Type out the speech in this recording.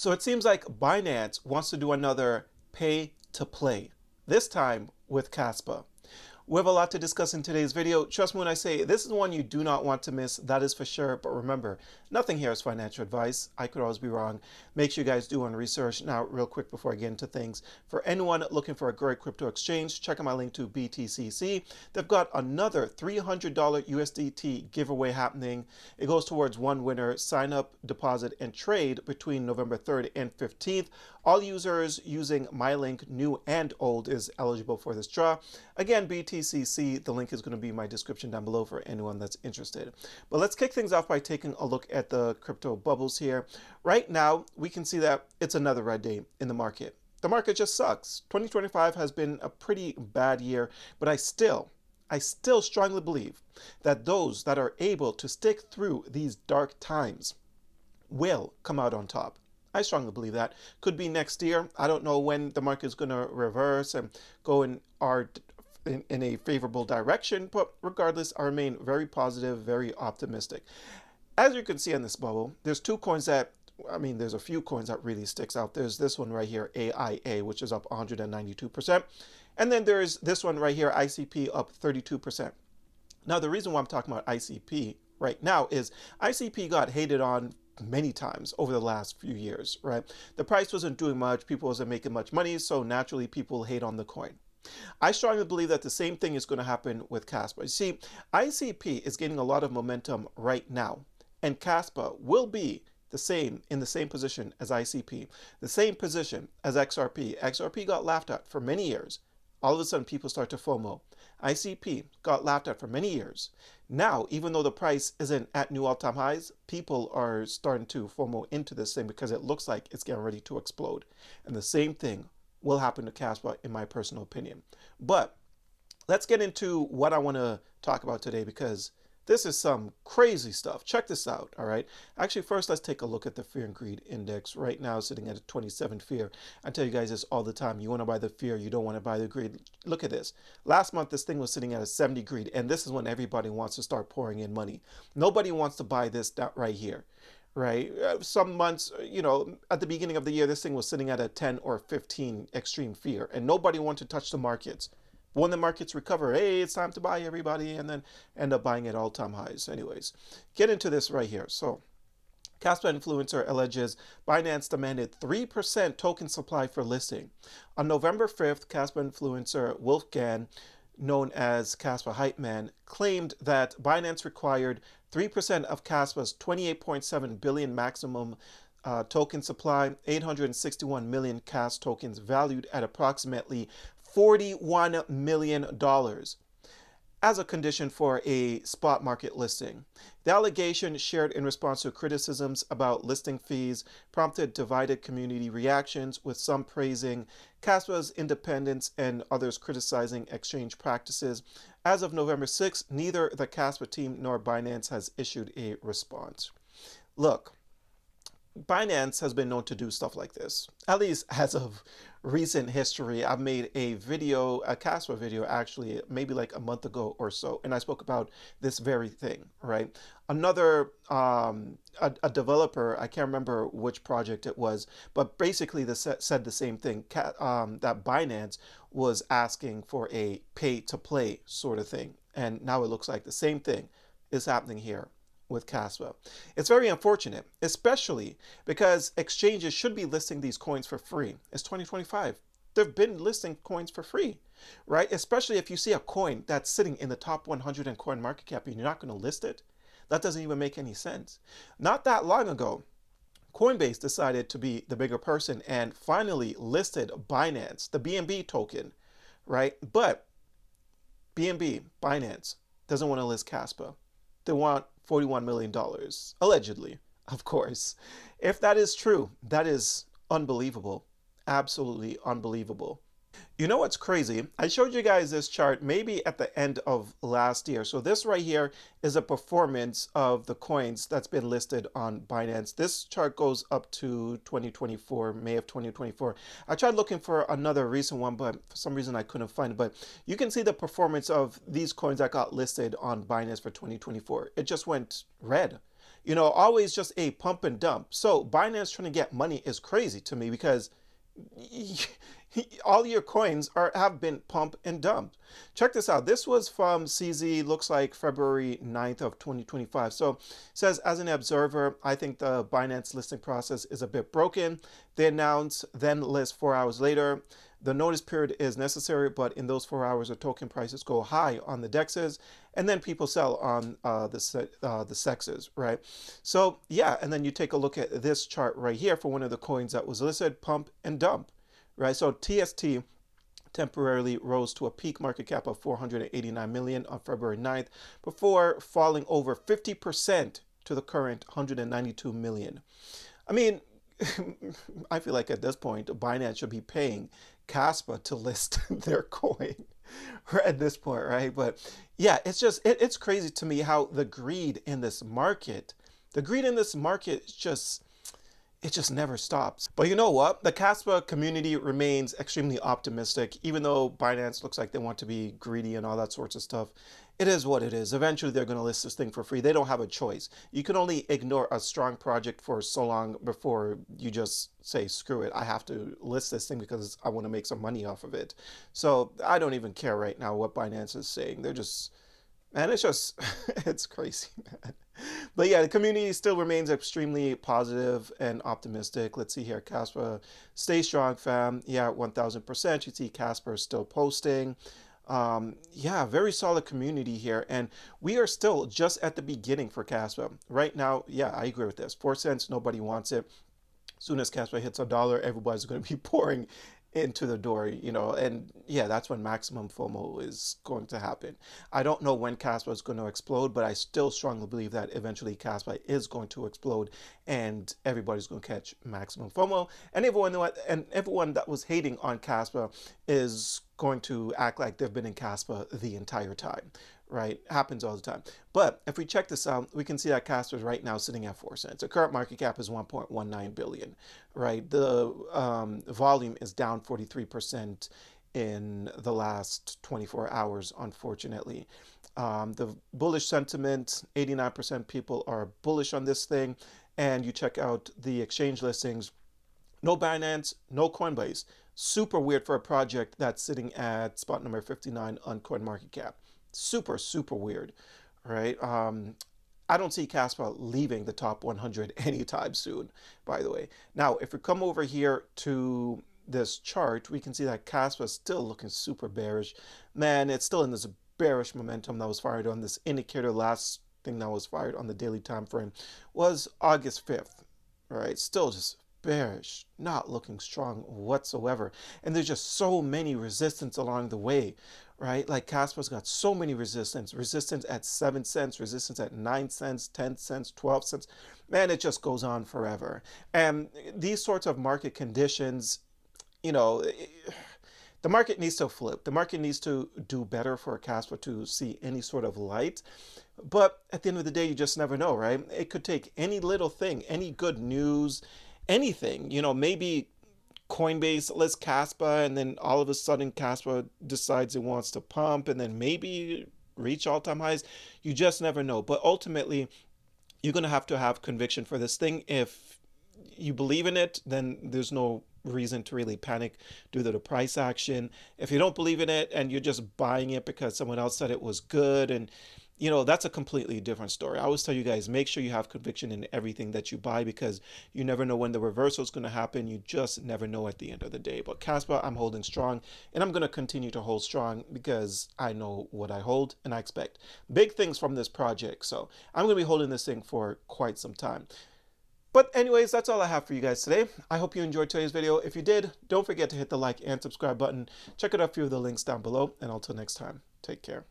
So it seems like Binance wants to do another pay to play, this time with Kaspa. We have a lot to discuss in today's video. Trust me when I say this is one you do not want to miss, that is for sure. But remember, nothing here is financial advice. I could always be wrong. Make sure you guys do on research. Now, real quick before I get into things, for anyone looking for a great crypto exchange, check out my link to BTCC. They've got another $300 USDT giveaway happening. It goes towards one winner. Sign up, deposit, and trade between November 3rd and 15th. All users using my link, new and old, is eligible for this draw. Again, BTCC, the link is going to be in my description down below for anyone that's interested. But let's kick things off by taking a look at the crypto bubbles here. Right now, we can see that it's another red day in the market. The market just sucks. 2025 has been a pretty bad year, but I still strongly believe that those that are able to stick through these dark times will come out on top. I strongly believe that. Could be next year. I don't know when the market is going to reverse and go in a favorable direction, but regardless, I remain very positive, very optimistic. As you can see in this bubble, there's two coins that, there's a few coins that really sticks out. There's this one right here, AIA, which is up 192%. And then there's this one right here, ICP, up 32%. Now, the reason why I'm talking about ICP right now is ICP got hated on many times over the last few years, right? The price wasn't doing much, people wasn't making much money, so naturally people hate on the coin. I strongly believe that the same thing is going to happen with Casper. You see, ICP is gaining a lot of momentum right now, and Casper will be in the same position as ICP, the same position as XRP. XRP got laughed at for many years. All of a sudden, people start to FOMO. ICP got laughed at for many years. Now, even though the price isn't at new all-time highs, people are starting to FOMO into this thing because it looks like it's getting ready to explode. And the same thing will happen to Casper, in my personal opinion. But let's get into what I want to talk about today, because this is some crazy stuff. Check this out, all right? Actually, first, let's take a look at the Fear and Greed Index. Right now, sitting at a 27 fear. I tell you guys this all the time. You want to buy the fear, you don't want to buy the greed. Look at this. Last month, this thing was sitting at a 70 greed, and this is when everybody wants to start pouring in money. Nobody wants to buy this right here, right? Some months, at the beginning of the year, this thing was sitting at a 10 or 15 extreme fear, and nobody wanted to touch the markets. But when the markets recover, hey, it's time to buy, everybody, and then end up buying at all-time highs. Anyways, get into this right here. So, Kaspa influencer alleges Binance demanded 3% token supply for listing. On November 5th, Kaspa influencer Wolfgang, known as Kaspa Hype Man, claimed that Binance required 3% of Kaspa's 28.7 billion maximum token supply, 861 million CAS tokens valued at approximately $41 million as a condition for a spot market listing. The allegation, shared in response to criticisms about listing fees, prompted divided community reactions, with some praising Kaspa's independence and others criticizing exchange practices. As of November 6th, neither the Kaspa team nor Binance has issued a response. Look, Binance has been known to do stuff like this, at least as of recent history. I've made a video, a Casper video, actually, maybe like a month ago or so, and I spoke about this very thing, right? Another, a developer, I can't remember which project it was, but basically said the same thing, that Binance was asking for a pay-to-play sort of thing, and now it looks like the same thing is happening here with Kaspa. It's very unfortunate, especially because exchanges should be listing these coins for free. It's 2025. They've been listing coins for free, right? Especially if you see a coin that's sitting in the top 100 in coin market cap and you're not going to list it. That doesn't even make any sense. Not that long ago, Coinbase decided to be the bigger person and finally listed Binance, the BNB token, right? But Binance, doesn't want to list Kaspa. They want $41 million, allegedly, of course. If that is true, that is unbelievable. Absolutely unbelievable. You know what's crazy? I showed you guys this chart maybe at the end of last year. So this right here is a performance of the coins that's been listed on Binance. This chart goes up to 2024, May of 2024. I tried looking for another recent one, but for some reason I couldn't find it. But you can see the performance of these coins that got listed on Binance for 2024. It just went red. Always just a pump and dump. So Binance trying to get money is crazy to me because all your coins have been pump and dumped. Check this out. This was from CZ, looks like February 9th of 2025. So it says, as an observer, I think the Binance listing process is a bit broken. They announce, then list 4 hours later. The notice period is necessary, but in those 4 hours, the token prices go high on the DEXs, and then people sell on the SEXs, right? So yeah, and then you take a look at this chart right here for one of the coins that was listed, pump and dump, right? So TST temporarily rose to a peak market cap of 489 million on February 9th before falling over 50% to the current 192 million. I mean, I feel like at this point, Binance should be paying Kaspa to list their coin at this point, right? But yeah, it's crazy to me how the greed in this market it just never stops. But you know what? The Casper community remains extremely optimistic, even though Binance looks like they want to be greedy and all that sorts of stuff. It is what it is. Eventually, they're going to list this thing for free. They don't have a choice. You can only ignore a strong project for so long before you just say, screw it, I have to list this thing because I want to make some money off of it. So I don't even care right now what Binance is saying. They're just, man, it's crazy, man. But yeah, the community still remains extremely positive and optimistic. Let's see here. Casper, stay strong, fam. Yeah, 1000%. You see Casper still posting. Yeah, very solid community here. And we are still just at the beginning for Casper. Right now, yeah, I agree with this. 4 cents, nobody wants it. As soon as Casper hits $1, everybody's going to be pouring into the door, and yeah, that's when maximum FOMO is going to happen. I don't know when Casper is going to explode, but I still strongly believe that eventually Casper is going to explode and everybody's going to catch maximum FOMO, and everyone that was hating on Casper is going to act like they've been in Casper the entire time, right? Happens all the time. But if we check this out, we can see that Casper is right now sitting at 4 cents. The current market cap is 1.19 billion, right? The volume is down 43% in the last 24 hours, unfortunately. The bullish sentiment, 89% people are bullish on this thing. And you check out the exchange listings, no Binance, no Coinbase. Super weird for a project that's sitting at spot number 59 on CoinMarketCap. Super, super weird, right? I don't see Casper leaving the top 100 anytime soon, by the way. Now, if we come over here to this chart, we can see that Casper is still looking super bearish. Man, it's still in this bearish momentum that was fired on this indicator. Last thing that was fired on the daily time frame was August 5th, right? Still just bearish, not looking strong whatsoever. And there's just so many resistance along the way, right? Like Casper's got so many resistance at 7 cents, resistance at 9 cents, 10 cents, 12 cents. Man, it just goes on forever. And these sorts of market conditions, the market needs to flip. The market needs to do better for Casper to see any sort of light. But at the end of the day, you just never know, right? It could take any little thing, any good news, anything, maybe Coinbase lists Kaspa and then all of a sudden Kaspa decides it wants to pump and then maybe reach all-time highs. You just never know. But ultimately, you're going to have conviction for this thing. If you believe in it, then there's no reason to really panic due to the price action. If you don't believe in it and you're just buying it because someone else said it was good, and that's a completely different story. I always tell you guys, make sure you have conviction in everything that you buy because you never know when the reversal is going to happen. You just never know at the end of the day. But Casper, I'm holding strong, and I'm going to continue to hold strong because I know what I hold and I expect big things from this project. So I'm going to be holding this thing for quite some time. But anyways, that's all I have for you guys today. I hope you enjoyed today's video. If you did, don't forget to hit the like and subscribe button. Check out a few of the links down below. And until next time, take care.